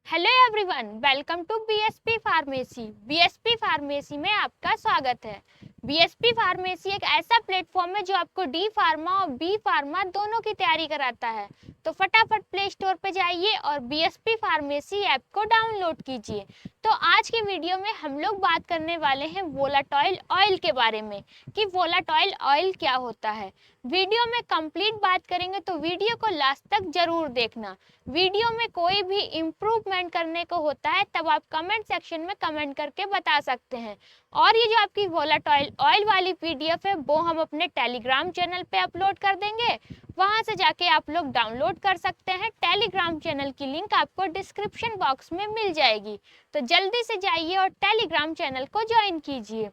Hello everyone, welcome to BSP pharmacy. BSP pharmacy में आपका स्वागत है। बीएसपी फार्मेसी एक ऐसा प्लेटफॉर्म है जो आपको डी फार्मा और बी फार्मा दोनों की तैयारी कराता है। तो फटाफट प्ले स्टोर पे जाइए और बीएसपी फार्मेसी ऐप को डाउनलोड कीजिए। तो आज की वीडियो में हम लोग बात करने वाले हैं वोलाटाइल ऑयल के बारे में कि वोलाटाइल ऑयल क्या होता है। वीडियो में कंप्लीट बात करेंगे तो वीडियो को लास्ट तक जरूर देखना। वीडियो में कोई भी इम्प्रूवमेंट करने को होता है तब आप कमेंट सेक्शन में कमेंट करके बता सकते हैं। और ये जो आपकी वोलाटाइल ऑयल वाली पीडीएफ है वो हम अपने टेलीग्राम चैनल पे अपलोड कर देंगे, वहां से जाके आप लोग डाउनलोड कर सकते हैं। टेलीग्राम चैनल की लिंक आपको डिस्क्रिप्शन बॉक्स में मिल जाएगी, तो जल्दी से जाइए और टेलीग्राम चैनल को ज्वाइन कीजिए।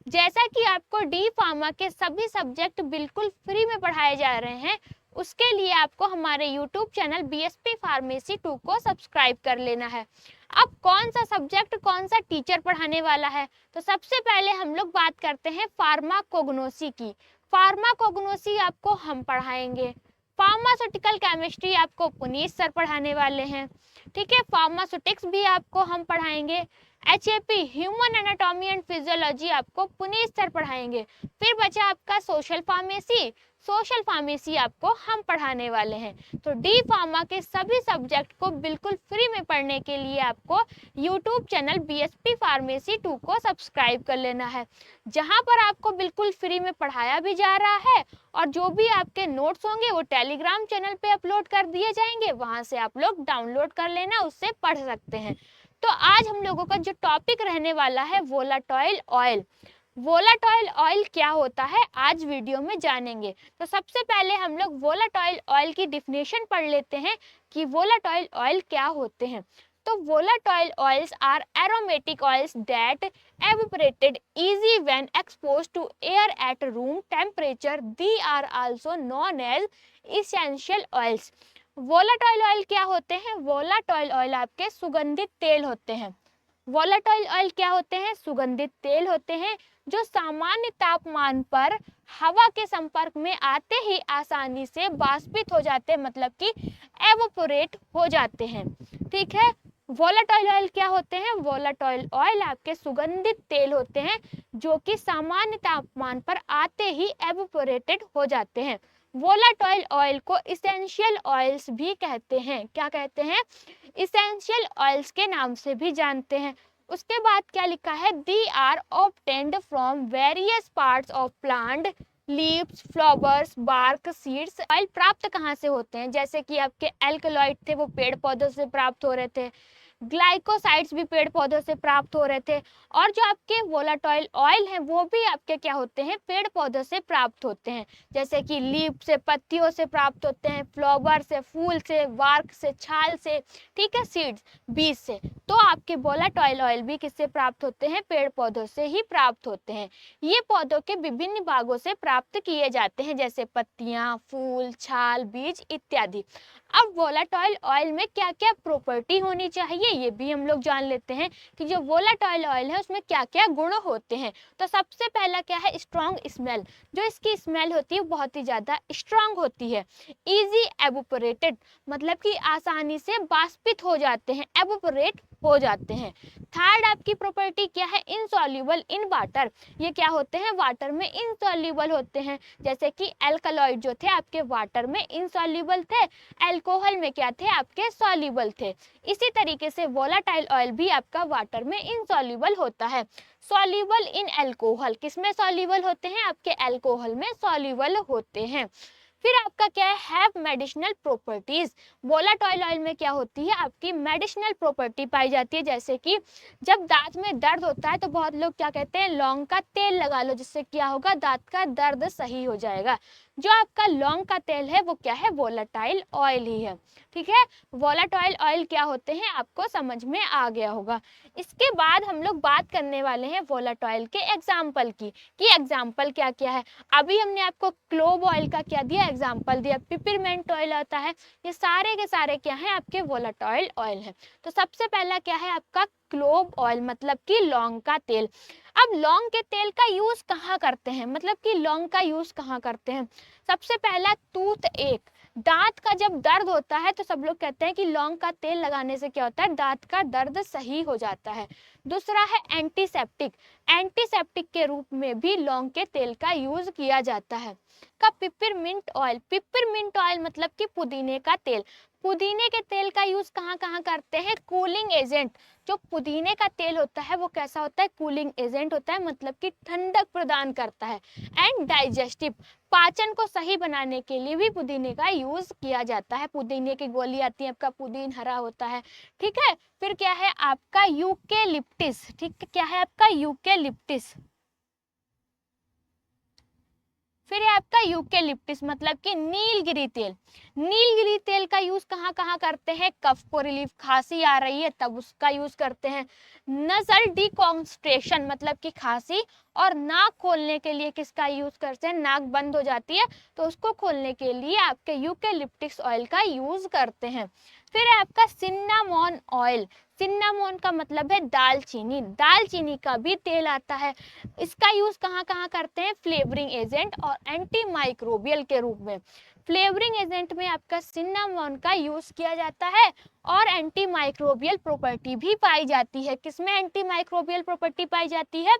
जैसा कि आपको डी फार्मा के सभी सब्जेक्ट बिल्कुल फ्री में पढ़ाए जा रहे हैं, उसके लिए आपको हमारे यूट्यूब चैनल बीएसपी फार्मेसी 2 को सब्सक्राइब कर लेना है। अब कौन सा सब्जेक्ट कौन सा टीचर पढ़ाने वाला है, तो सबसे पहले हम लोग बात करते हैं फार्माकोग्नोसी की। फार्माकोग्नोसी आपको हम पढ़ाएंगे। फार्मास्यूटिकल केमिस्ट्री आपको पुनीत सर पढ़ाने वाले हैं, ठीक है। फार्मास्यूटिक्स भी आपको हम पढ़ाएंगे। HAP human anatomy and physiology आपको पुनीत सर पढ़ाएंगे। फिर बचा आपका सोशल फार्मेसी। सोशल फार्मेसी आपको हम पढ़ाने वाले हैं। तो डी फार्मा के सभी सब्जेक्ट को बिल्कुल फ्री में पढ़ने के लिए आपको यूट्यूब चैनल बीएसपी फार्मेसी 2 को सब्सक्राइब कर लेना है, जहां पर आपको बिल्कुल फ्री में पढ़ाया भी जा रहा है और जो भी आपके नोट्स होंगे वो टेलीग्राम चैनल पे अपलोड कर दिए जाएंगे, वहां से आप लोग डाउनलोड कर लेना, उससे पढ़ सकते हैं। तो आज हम लोगों का जो टॉपिक रहने वाला है वोलाटाइल ऑयल। वोलाटाइल ऑयल क्या होता है आज वीडियो में जानेंगे। तो सबसे पहले हम लोग वोलाटाइल ऑयल की डिफिनेशन पढ़ लेते हैं कि वोलाटाइल ऑयल क्या होते हैं। तो volatile oils are aromatic oils that evaporated easy when exposed to air at room temperature. They are also known as essential oils. Volatile oil क्या होते हैं? वोलाटाइल ऑयल आपके सुगंधित तेल होते हैं। वोलाटाइल ऑयल क्या होते हैं? सुगंधित तेल होते हैं जो सामान्य तापमान पर हवा के संपर्क में आते ही आसानी से वाष्पित हो जाते हैं, मतलब कि एवोपोरेट हो जाते हैं, ठीक है। वोलाटाइल ऑयल क्या होते हैं? वोलाटाइल ऑयल आपके सुगंधित तेल होते हैं जो कि सामान्य तापमान पर आते ही एवोपोरेटेड हो जाते हैं। वोलाटाइल ऑयल को इसेंशियल ऑयल्स भी कहते हैं। क्या कहते हैं? इसेंशियल ऑयल्स के नाम से भी जानते हैं। उसके बाद क्या लिखा है? The are obtained from various parts of plant, leaves, flowers, bark, seeds. Oil प्राप्त कहाँ से होते हैं? जैसे कि आपके एल्कलॉइड थे वो पेड़ पौधों से प्राप्त हो रहे थे, ग्लाइकोसाइड्स भी पेड़ पौधों से प्राप्त हो रहे थे, और जो आपके वोलाटाइल ऑयल हैं वो भी आपके क्या होते हैं? पेड़ पौधों से प्राप्त होते हैं। जैसे कि लीफ से, पत्तियों से प्राप्त होते हैं, फ्लावर से, फूल से, बार्क से, छाल से, ठीक है, सीड्स, बीज से। तो आपके वोलाटाइल ऑयल भी किससे प्राप्त होते हैं? पेड़ पौधों से ही प्राप्त होते हैं। ये पौधों के विभिन्न भागों से प्राप्त किए जाते हैं, जैसे पत्तियां, फूल, छाल, बीज इत्यादि। अब वोलाटाइल ऑयल में क्या क्या प्रॉपर्टी होनी चाहिए ये भी हम लोग जान लेते हैं कि जो वोलाटाइल ऑयल है उसमें क्या क्या गुण होते हैं। तो सबसे पहला क्या है? Strong smell. जो इसकी स्मेल होती है बहुत ही ज्यादा स्ट्रॉन्ग होती है। इजी एवोपोरेटेड, मतलब कि आसानी से वाष्पित हो जाते हैं, एवोपोरेट हो जाते हैं। थर्ड आपकी प्रॉपर्टी क्या है? Insoluble in water. ये क्या होते हैं? वाटर में इनसॉल्युबल होते हैं। जैसे कि एल्कलॉइड जो थे आपके वाटर में इनसॉल्युबल थे, अल्कोहल में क्या थे? आपके सॉल्युबल थे। इसी तरीके से वोलाटाइल ऑयल भी आपका वाटर में इनसॉल्युबल होता है। सॉल्युबल इन अल्कोहल, किसमें सॉल्युबल होते हैं? आपके अल्कोहल में सॉल्युबल होते हैं। फिर आपका क्या है? Have medicinal properties. Volatile oil में क्या होती है? आपकी मेडिसिनल प्रॉपर्टी पाई जाती है। जैसे कि जब दांत में दर्द होता है तो बहुत लोग क्या कहते हैं? लौंग का तेल लगा लो, जिससे क्या होगा? दांत का दर्द सही हो जाएगा। जो आपका लौंग का तेल है वो क्या है? वोलाटाइल ऑयल ही है, ठीक है। वोलाटाइल ऑयल क्या होते हैं आपको समझ में आ गया होगा। इसके बाद हम लोग बात करने वाले हैं वोलाटाइल के एग्जाम्पल की, कि एग्जाम्पल क्या क्या है। अभी हमने आपको क्लोव ऑयल का क्या दिया? एग्जाम्पल दिया। पिपरमेंट ऑयल आता है। ये सारे के सारे क्या है? आपके वोलाटाइल ऑयल है। तो सबसे पहला क्या है आपका? क्लोव ऑयल, मतलब कि लौंग का तेल। अब लौंग के तेल का यूज कहाँ करते हैं? मतलब कि लौंग का यूज कहाँ करते हैं? सबसे पहला टूथ एक, दांत का जब दर्द होता है तो सब लोग कहते हैं कि लौंग का तेल लगाने से क्या होता है, दांत का दर्द सही हो जाता है। दूसरा है एंटीसेप्टिक, एंटीसेप्टिक के रूप में भी लौंग के तेल का यूज किया जाता है। का पिपरमिंट ऑयल, पिपरमिंट ऑयल मतलब कि पुदीने का तेल, पुदीने के तेल का यूज कहाँ कहाँ करते हैं, कूलिंग एजेंट। जो पुदीने का तेल होता है वो कैसा होता है, कूलिंग एजेंट होता है, मतलब कि ठंडक प्रदान करता है। एंड डाइजेस्टिव, पाचन को सही बनाने के लिए भी पुदीने का यूज किया जाता है। पुदीने की गोली आती है, आपका पुदीन हरा होता है, ठीक है। फिर क्या है आपका यूकेलिप्टिस, ठीक है, क्या है आपका यूकेलिप्टिस। फिर है आपका यूकेलिप्टिस मतलब कि नीलगिरी तेल, नीलगिरी तेल का यूज कहाँ कहाँ करते हैं, कफ को रिलीफ, खांसी आ रही है तब उसका यूज करते हैं। नजल डिकॉन्स्ट्रेशन मतलब कि खांसी और नाक खोलने के लिए किसका यूज करते हैं, नाक बंद हो जाती है तो उसको खोलने के लिए आपके यूकेलिप्टिस ऑयल का यूज करते हैं। फिर है आपका सिन्नामोन ऑयल, सिन्नामोन का मतलब है दालचीनी, दालचीनी का भी तेल आता है। इसका यूज कहाँ कहाँ करते हैं, फ्लेवरिंग एजेंट और एंटी माइक्रोबियल के रूप में। फ्लेवरिंग एजेंट में आपका सिन्नामोन का यूज किया जाता है और एंटी माइक्रोबियल प्रॉपर्टी भी पाई जाती है। किसमें एंटी माइक्रोबियल प्रॉपर्टी पाई जाती है,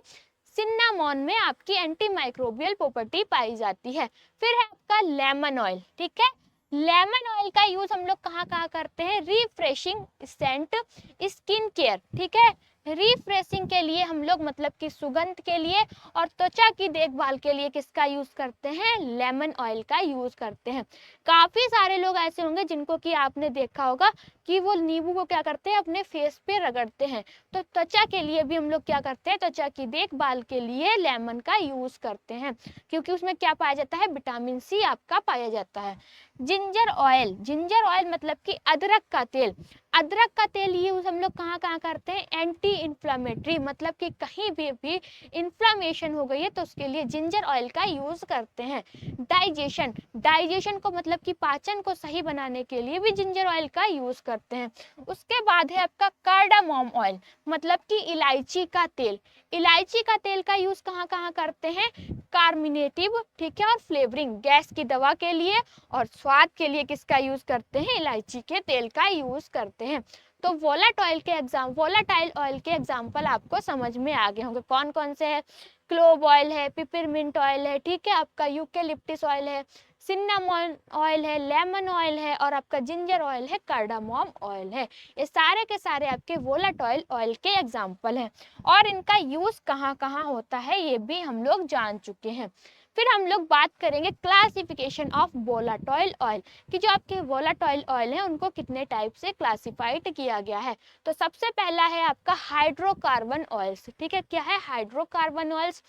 सिन्नामोन में आपकी एंटी माइक्रोबियल प्रॉपर्टी पाई जाती है। फिर है आपका लेमन ऑयल, ठीक है, लेमन ऑयल का यूज हम लोग कहाँ कहाँ करते हैं, रिफ्रेशिंग सेंट, स्किन केयर, ठीक है, रिफ्रेशिंग के लिए हम लोग मतलब कि सुगंध के लिए और त्वचा की देखभाल के लिए किसका यूज करते हैं, लेमन ऑयल का यूज करते हैं। काफी सारे लोग ऐसे होंगे जिनको कि आपने देखा होगा कि वो नींबू को क्या करते हैं, अपने फेस पे रगड़ते हैं। तो त्वचा के लिए भी हम लोग क्या करते हैं, त्वचा की देखभाल के लिए लेमन का यूज करते हैं, क्योंकि उसमें क्या पाया जाता है, विटामिन सी आपका पाया जाता है। जिंजर ऑयल, जिंजर ऑयल मतलब कि अदरक का तेल, अदरक का तेल यूज हम लोग कहाँ कहाँ करते हैं, एंटी इन्फ्लामेटरी मतलब कि कहीं भी इन्फ्लामेशन हो गई है तो उसके लिए जिंजर ऑयल का यूज करते हैं। डाइजेशन, डाइजेशन को मतलब कि पाचन को सही बनाने के लिए भी जिंजर ऑयल का यूज करते हैं। उसके बाद है आपका कार्डामोम ऑयल मतलब कि इलायची का तेल, इलायची का तेल का यूज कहाँ कहाँ करते हैं, कार्मिनेटिव, ठीक है, और फ्लेवरिंग, गैस की दवा के लिए और स्वाद के लिए किसका यूज करते हैं, इलायची के तेल का यूज करते हैं। तो वोलाटाइल ऑयल के एग्जाम्पल आपको समझ में आ गए होंगे, कौन कौन से है, क्लोव ऑयल है, पिपरमिंट ऑयल है, ठीक है, आपका यूकेलिप्टिस ऑयल है, सिन्नामोन ऑयल है, लेमन ऑयल है और आपका जिंजर ऑयल है, कार्डामोम ऑयल है। ये सारे के सारे आपके वोलाटाइल ऑयल के एग्जाम्पल हैं और इनका यूज कहाँ कहाँ होता है ये भी हम लोग जान चुके हैं। फिर हम लोग बात करेंगे क्लासिफिकेशन ऑफ वोलाटाइल ऑयल, कि जो आपके वोलाटाइल ऑयल है उनको कितने टाइप से क्लासिफाइड किया गया है। तो सबसे पहला है आपका हाइड्रोकार्बन ऑयल्स, ठीक है, क्या है, हाइड्रोकार्बन ऑयल्स।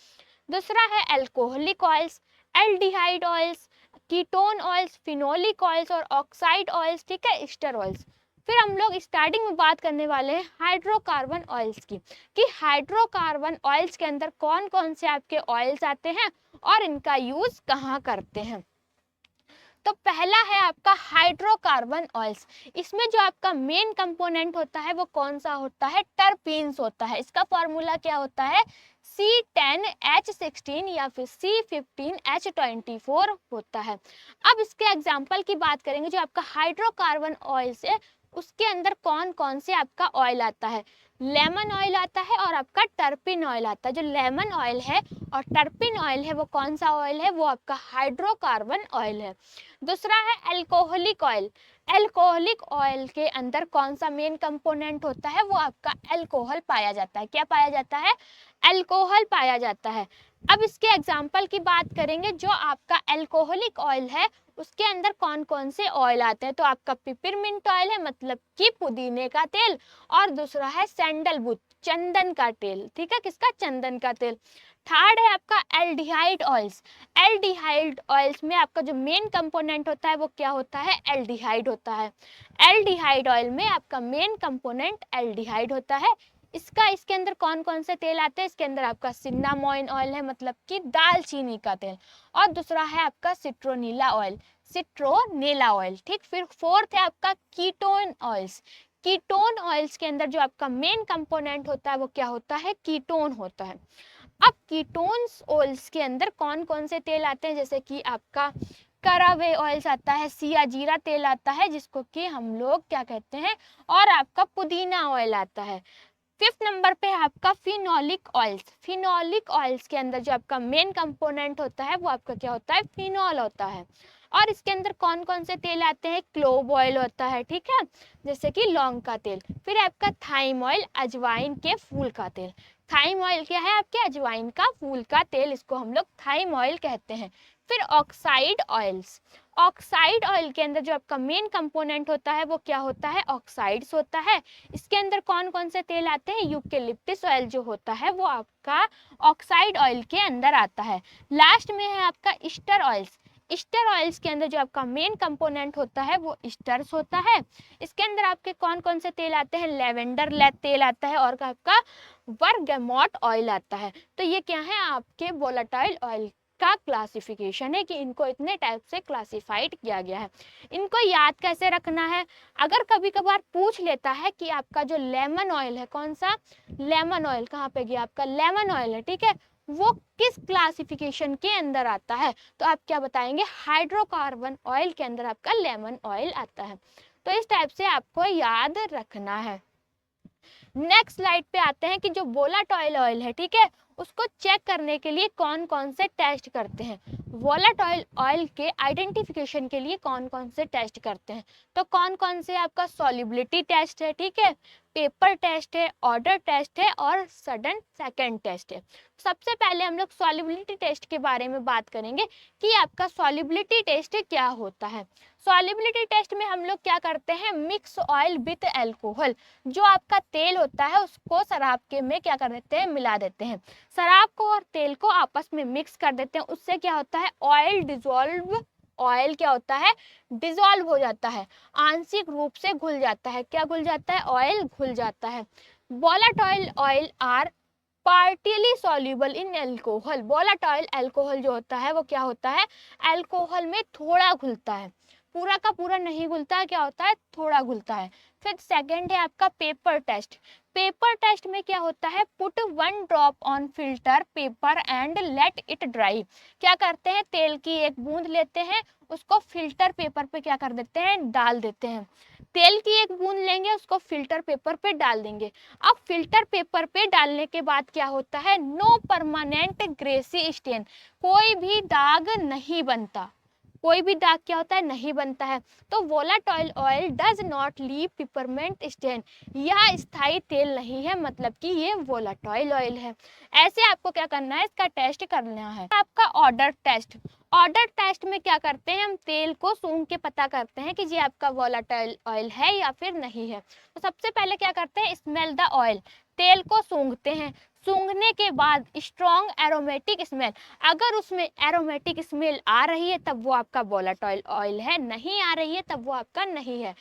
दूसरा है alcoholic oils, aldehyde oils, ketone oils, phenolic oils और ऑक्साइड ऑयल्स, ठीक है, एस्टर ऑयल्स। फिर हम लोग स्टार्टिंग में बात करने वाले हैं हाइड्रोकार्बन ऑयल्स की, कि हाइड्रोकार्बन ऑयल्स के अंदर कौन कौन से आपके ऑयल्स आते हैं और इनका यूज कहाँ करते हैं। तो पहला है आपका हाइड्रोकार्बन ऑयल्स, इसमें जो आपका मेन कंपोनेंट होता है वो कौन सा होता है, टर्पीन्स होता है। इसका फॉर्मूला क्या होता है, C10H16 या फिर C15H24 होता है। अब इसके एग्जाम्पल की बात करेंगे, जो आपका हाइड्रोकार्बन ऑयल से उसके अंदर कौन कौन से आपका ऑयल आता है, लेमन ऑयल आता है और आपका टर्पिन ऑयल आता है। जो लेमन ऑयल है और टर्पिन ऑयल है वो कौन सा ऑयल है, वो आपका हाइड्रोकार्बन ऑयल है। दूसरा है एल्कोहलिक ऑयल, एल्कोहलिक ऑयल के अंदर कौन सा मेन कंपोनेंट होता है, वो आपका एल्कोहल पाया जाता है। क्या पाया जाता है, एल्कोहल पाया जाता है। अब इसके एग्जाम्पल की बात करेंगे, जो आपका एल्कोहलिक ऑयल है उसके अंदर कौन कौन से ऑयल आते हैं। तो आपका पिपरमिंट ऑयल है मतलब कि पुदीने का तेल, और दूसरा है सैंडलवुड, चंदन का तेल, ठीक है, किसका, चंदन का तेल। थर्ड है आपका एल्डिहाइड ऑयल्स, एल्डिहाइड ऑयल्स में आपका जो मेन कंपोनेंट होता है वो क्या होता है, एल्डिहाइड होता है। एल्डिहाइड ऑयल में आपका मेन कंपोनेंट एल्डिहाइड होता है। इसके अंदर कौन कौन से तेल आते हैं, इसके अंदर आपका सिन्नामोइन ऑयल है मतलब कि दालचीनी का तेल, और दूसरा है आपका सिट्रोनीला ऑयल, सिट्रोनेला ऑयल, ठीक। फिर फोर्थ है आपका कीटोन ऑयल्स, कीटोन ऑयल्स के अंदर जो आपका मेन कंपोनेंट होता है वो क्या होता है, कीटोन होता है। अब कीटोन्स ऑयल्स के अंदर कौन कौन से तेल आते हैं, जैसे कि आपका करावे ऑयल्स आता है, सिया जीरा तेल आता है जिसको कि हम लोग क्या कहते हैं, और आपका पुदीना ऑयल आता है। 5th नंबर पे आपका फिनोलिक ऑयल्स। फिनोलिक ऑयल्स के अंदर जो आपका मेन कंपोनेंट होता है वो आपका क्या होता है, फिनॉल होता है। और इसके अंदर कौन कौन से तेल आते हैं, क्लोव ऑयल होता है, ठीक है, जैसे कि लौंग का तेल। फिर आपका थाइम ऑयल, अजवाइन के फूल का तेल। थाइम ऑयल क्या है, आपके अजवाइन का फूल का तेल, इसको हम लोग थाइम ऑयल कहते हैं। फिर ऑक्साइड ऑयल्स। ऑक्साइड ऑयल के अंदर जो आपका मेन कंपोनेंट होता है वो क्या होता है, ऑक्साइड्स होता है। इसके अंदर कौन कौन से तेल आते हैं, यूकेलिप्टस ऑयल जो होता है वो आपका ऑक्साइड ऑयल के अंदर आता है। लास्ट में है आपका ईस्टर ऑयल्स। ईस्टर ऑयल्स के अंदर जो आपका मेन कंपोनेंट होता है वो ईस्टर्स होता है। इसके अंदर आपके कौन कौन से तेल आते हैं, लेवेंडर तेल आता है और आपका बरगेमोट ऑयल आता है। तो ये क्या है, आपके वोलेटाइल ऑयल का क्लासिफिकेशन है कि इनको इतने टाइप से क्लासिफाइड किया गया है। इनको याद कैसे रखना है, अगर कभी कभार पूछ लेता है कि आपका जो लेमन ऑयल है, कौन सा, लेमन ऑयल कहाँ पे गया, आपका लेमन ऑयल है, ठीक है, वो किस क्लासिफिकेशन के अंदर आता है, तो आप क्या बताएंगे, हाइड्रोकार्बन ऑयल के अंदर आपका लेमन ऑयल आता है। तो इस टाइप से आपको याद रखना है। नेक्स्ट स्लाइड पे आते हैं कि जो वोलेटाइल ऑयल है, ठीक है, उसको चेक करने के लिए कौन कौन से टेस्ट करते हैं। वोलेटाइल ऑयल के आइडेंटिफिकेशन के लिए कौन कौन से टेस्ट करते हैं, तो कौन कौन से, आपका सॉल्युबिलिटी टेस्ट है, ठीक है, पेपर टेस्ट है, ऑर्डर टेस्ट है और सडन सेकंड टेस्ट है। सबसे पहले हम लोग सॉल्युबिलिटी टेस्ट के बारे में बात करेंगे कि आपका सॉल्युबिलिटी टेस्ट क्या होता है। सॉल्युबिलिटी टेस्ट में हम लोग क्या करते हैं, मिक्स ऑयल विथ अल्कोहल, जो आपका तेल होता है उसको शराब के में क्या कर देते हैं, मिला देते हैं। शराब को और तेल को आपस में मिक्स कर देते हैं, उससे क्या होता है, ऑयल डिजोल्व, ऑयल क्या होता है, डिजोल्व हो जाता है, आंशिक रूप से घुल जाता है। क्या घुल जाता है, ऑयल घुल जाता है। Volatile oil are partially soluble in alcohol. Volatile alcohol जो होता है वो क्या होता है, अल्कोहल में थोड़ा घुलता है, पूरा का पूरा नहीं घुलता है, क्या होता है, थोड़ा घुलता है। फिर सेकंड है आपका पेपर टेस्ट। पेपर टेस्ट में क्या होता है, put 1 drop on filter paper and let it dry. क्या करते हैं, तेल की एक बूंद लेते हैं, उसको फिल्टर पेपर पे क्या कर देते हैं, डाल देते हैं। तेल की एक बूंद लेंगे, उसको फिल्टर पेपर पे डाल देंगे। अब फिल्टर पेपर पे डालने के बाद क्या होता है, नो परमानेंट ग्रेसी स्टेन, कोई भी दाग नहीं बनता, कोई भी दाग क्या होता है, नहीं बनता है। तो volatile oil does not leave peppermint stain, यह स्थायी तेल नहीं है, मतलब कि ये वोलेटाइल ऑयल है। ऐसे आपको क्या करना है, इसका टेस्ट करना है। आपका ऑर्डर टेस्ट। ऑर्डर टेस्ट में क्या करते हैं, हम तेल को सूंघ के पता करते हैं कि ये आपका वोलेटाइल ऑयल है या फिर नहीं है। तो सबसे पहले क्या करते हैं, स्मेल द ऑयल, तेल को सूंघते हैं। सूंघने के बाद स्ट्रॉन्ग एरोमेटिक स्मेल, अगर उसमें एरोमेटिक स्मेल आ रही है तब वो आपका वोलेटाइल ऑयल है, नहीं आ रही है तब वो आपका नहीं है।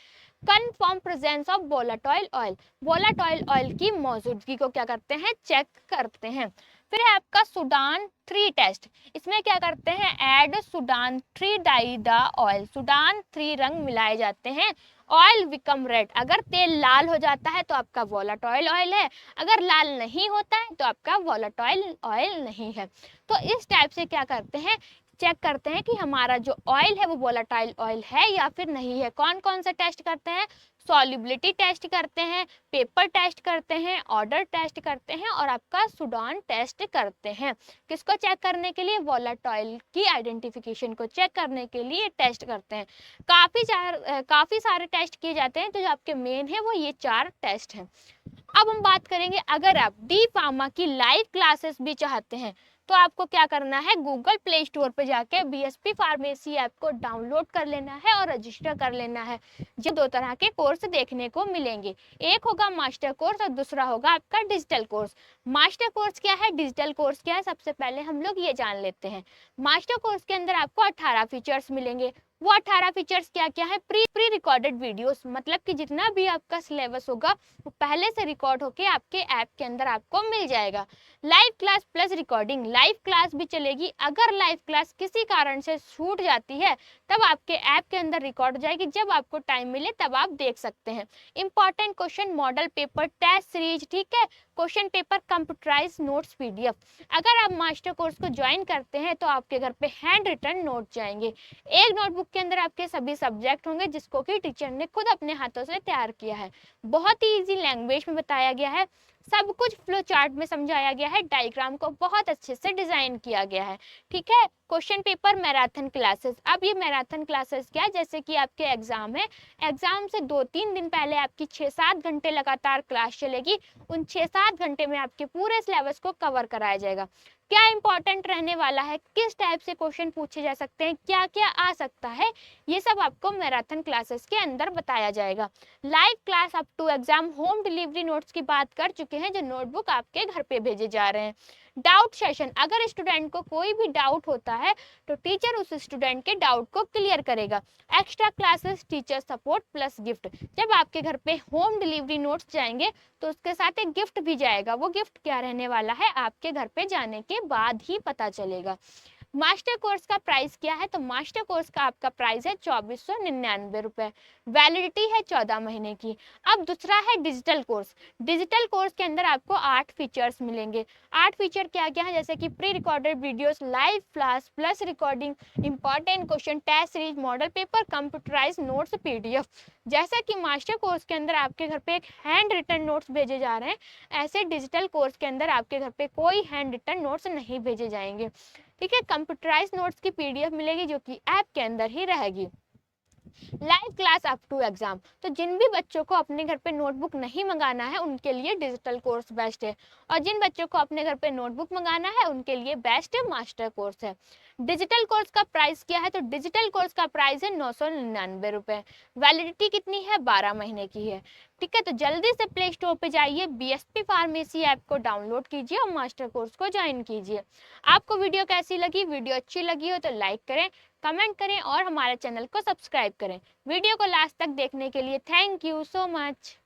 Confirm presence of volatile oil, volatile oil की मौजूदगी को क्या करते हैं, चेक करते हैं। फिर है आपका सुडान 3 टेस्ट। इसमें क्या करते हैं, add Sudan 3 dye the oil, Sudan 3 रंग मिलाए जाते हैं, ऑयल बिकम रेड, अगर तेल लाल हो जाता है तो आपका वोलेटाइल ऑयल है, अगर लाल नहीं होता है तो आपका वोलेटाइल ऑयल नहीं है। तो इस टाइप से क्या करते हैं, चेक करते हैं कि हमारा जो ऑयल है वो वोलेटाइल ऑयल है या फिर नहीं है। कौन कौन से टेस्ट करते हैं, सॉल्युबिलिटी टेस्ट करते हैं, पेपर टेस्ट करते हैं, ऑर्डर टेस्ट करते हैं और आपका सुडान टेस्ट करते हैं। किसको चेक करने के लिए, वोलेटाइल की आइडेंटिफिकेशन को चेक करने के लिए टेस्ट करते हैं। काफ़ी सारे टेस्ट किए जाते हैं, तो जो आपके मेन है वो ये 4 टेस्ट हैं। अब हम बात करेंगे, अगर आप डी फार्मा की लाइव क्लासेस भी चाहते हैं तो आपको क्या करना है, गूगल प्ले स्टोर पे जाके बीएसपी फार्मेसी ऐप को डाउनलोड कर लेना है और रजिस्टर कर लेना है। जो 2 तरह के कोर्स देखने को मिलेंगे, एक होगा मास्टर कोर्स और दूसरा होगा आपका डिजिटल कोर्स। मास्टर कोर्स क्या है, डिजिटल कोर्स क्या है, सबसे पहले हम लोग ये जान लेते हैं। मास्टर कोर्स के अंदर आपको 18 फीचर्स मिलेंगे, वो 18 फीचर्स क्या क्या है? प्री रिकॉर्डेड वीडियोस, मतलब कि जितना भी आपका सिलेबस होगा वो पहले से रिकॉर्ड होके आपके ऐप के अंदर आपको मिल जाएगा। Live class plus recording, live class भी चलेगी। अगर लाइव क्लास किसी कारण से छूट जाती है तब आपके ऐप के अंदर रिकॉर्ड हो जाएगी, जब आपको टाइम मिले तब आप देख सकते हैं। Important question, model paper, test series, ठीक है, question paper, computerise notes, PDF. अगर आप मास्टर कोर्स को ज्वाइन करते हैं तो आपके घर पे हैंड रिटन नोट जाएंगे। एक नोटबुक के अंदर आपके सभी सब्जेक्ट होंगे जिसको कि टीचर ने खुद अपने हाथों से तैयार किया है। बहुत ही इजी लैंग्वेज में बताया गया है, सब कुछ फ्लो चार्ट में समझाया गया है, डायग्राम को बहुत अच्छे से डिजाइन किया गया है। ठीक है, क्वेश्चन पेपर, मैराथन क्लासेस। अब ये मैराथन क्लासेस क्या है? जैसे कि आपके एग्जाम है, एग्जाम से 2-3 दिन पहले आपकी 6-7 घंटे लगातार क्लास चलेगी। उन 6-7 घंटे में आपके पूरे सिलेबस को कवर कराया जाएगा। क्या इंपॉर्टेंट रहने वाला है, किस टाइप से क्वेश्चन पूछे जा सकते हैं, क्या क्या आ सकता है, ये सब आपको मैराथन क्लासेस के अंदर बताया जाएगा। Live class up to exam, home delivery notes की बात कर चुके हैं, जो नोटबुक आपके घर पे भेजे जा रहे हैं। डाउट सेशन, अगर स्टूडेंट को कोई भी डाउट होता है तो टीचर उस स्टूडेंट के डाउट को क्लियर करेगा। Extra classes, teacher support plus gift. जब आपके घर पे होम डिलीवरी नोट्स जाएंगे तो उसके साथ एक गिफ्ट भी जाएगा। वो गिफ्ट क्या रहने वाला है आपके घर पे जाने के बाद ही पता चलेगा। मास्टर कोर्स का प्राइस क्या है? तो मास्टर कोर्स का आपका प्राइस है 2499 रुपए। वैलिडिटी है 14 महीने की। अब दूसरा है डिजिटल कोर्स। डिजिटल कोर्स के अंदर आपको 8 फीचर्स मिलेंगे। 8 फीचर क्या क्या है? जैसे कि pre recorded videos, live class plus recording, important question, test series, model paper, computerise notes, PDF. जैसा कि मास्टर कोर्स के अंदर आपके घर पे एक हैंड रिटन नोट्स भेजे जा रहे हैं, ऐसे डिजिटल कोर्स के अंदर आपके घर पे कोई हैंड रिटन नोट्स नहीं भेजे जाएंगे। ठीक है, कंप्यूटराइज नोट्स की पीडीएफ मिलेगी जो कि ऐप के अंदर ही रहेगी। Live class up to exam, तो जिन भी बच्चों को अपने घर पे नोटबुक नहीं मंगाना है उनके लिए डिजिटल कोर्स बेस्ट है, और जिन बच्चों को अपने घर पे नोटबुक मंगाना है उनके लिए बेस्ट मास्टर कोर्स है। डिजिटल कोर्स का प्राइस क्या है? तो डिजिटल कोर्स का प्राइस है 999 रुपए। वैलिडिटी कितनी है? 12 महीने की है। ठीक है, तो जल्दी से प्ले स्टोर पे जाइए, बीएसपी फार्मेसी ऐप को डाउनलोड कीजिए और मास्टर कोर्स को ज्वाइन कीजिए। आपको वीडियो कैसी लगी? वीडियो अच्छी लगी हो तो लाइक करें, कमेंट करें और हमारे चैनल को सब्सक्राइब करें। वीडियो को लास्ट तक देखने के लिए थैंक यू सो मच।